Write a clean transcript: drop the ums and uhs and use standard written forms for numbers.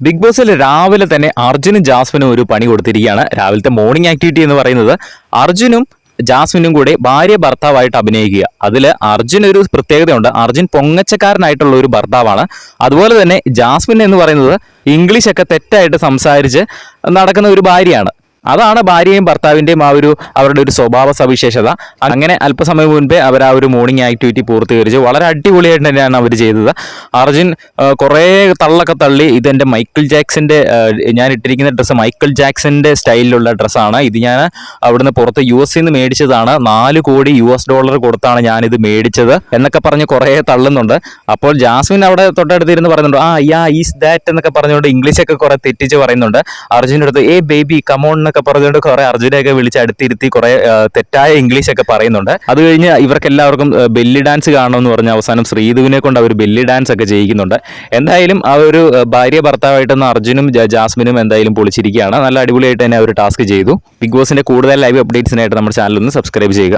Big ബോസിൽ രാവിലെ തന്നെ അർജുനും ജാസ്മിനും ഒരു പണി കൊടുത്തിരിക്കുകയാണ്. രാവിലത്തെ മോർണിംഗ് ആക്ടിവിറ്റി എന്ന് പറയുന്നത് അർജുനും ജാസ്മിനും കൂടി ഭാര്യ ഭർത്താവായിട്ട് അഭിനയിക്കുക. അതിൽ അർജുൻ ഒരു പ്രത്യേകതയുണ്ട്. അർജുൻ പൊങ്ങച്ചക്കാരനായിട്ടുള്ള ഒരു ഭർത്താവാണ്. അതുപോലെ തന്നെ ജാസ്മിൻ എന്ന് പറയുന്നത് ഇംഗ്ലീഷൊക്കെ തെറ്റായിട്ട് സംസാരിച്ച് നടക്കുന്ന ഒരു ഭാര്യയാണ്. അതാണ് ഭാര്യയും ഭർത്താവിൻ്റെയും അവരുടെ ഒരു സ്വഭാവ സവിശേഷത. അങ്ങനെ അല്പസമയം മുൻപേ അവർ ആ ഒരു മോർണിംഗ് ആക്ടിവിറ്റി പൂർത്തീകരിച്ചു. വളരെ അടിപൊളിയായിട്ട് തന്നെയാണ് അവർ ചെയ്തത്. അർജുൻ കുറേ തള്ളൊക്കെ തള്ളി. ഇതെൻ്റെ മൈക്കിൾ ജാക്സന്റെ, ഞാൻ ഇട്ടിരിക്കുന്ന ഡ്രസ്സ് മൈക്കിൾ ജാക്സന്റെ സ്റ്റൈലിലുള്ള ഡ്രസ്സാണ്. ഇത് ഞാൻ അവിടുന്ന് പുറത്ത് US നിന്ന് മേടിച്ചതാണ്. 4 കോടി US ഡോളർ കൊടുത്താണ് ഞാനിത് മേടിച്ചത് എന്നൊക്കെ പറഞ്ഞ് കുറേ തള്ളുന്നുണ്ട്. അപ്പോൾ ജാസ്മിൻ അവിടെ തൊട്ടടുത്തിരുന്ന് പറയുന്നുണ്ട്, ഈസ് ദാറ്റ് എന്നൊക്കെ പറഞ്ഞുകൊണ്ട് ഇംഗ്ലീഷൊക്കെ കുറെ തെറ്റിച്ച് പറയുന്നുണ്ട്. അർജുൻ്റെ അടുത്ത് ബേബി കമോൺ എന്നൊക്കെ പറഞ്ഞുകൊണ്ട് കുറെ അർജുനെയൊക്കെ വിളിച്ച് അടുത്തിരുത്തി കുറെ തെറ്റായ ഇംഗ്ലീഷൊക്കെ പറയുന്നുണ്ട്. അത് കഴിഞ്ഞ് ഇവർക്കെല്ലാവർക്കും ബെല്ലി ഡാൻസ് കാണണമെന്ന് പറഞ്ഞ് അവസാനം ശ്രീധുവിനെ കൊണ്ട് അവർ ബെല്ലി ഡാൻസ് ഒക്കെ ചെയ്യിക്കുന്നുണ്ട്. എന്തായാലും ആ ഒരു ഭാര്യ ഭർത്താവായിട്ടൊന്ന് അർജുനും ജാസ്മിനും എന്തായാലും പൊളിച്ചിരിക്കുകയാണ്. നല്ല അടിപൊളിയായിട്ട് തന്നെ അവർ ടാസ്ക് ചെയ്തു. ബിഗ് ബോസിന്റെ കൂടുതൽ ലൈവ് അപ്ഡേറ്റ്സിനായിട്ട് നമ്മുടെ ചാനൽ ഒന്ന് സബ്സ്ക്രൈബ് ചെയ്യുക.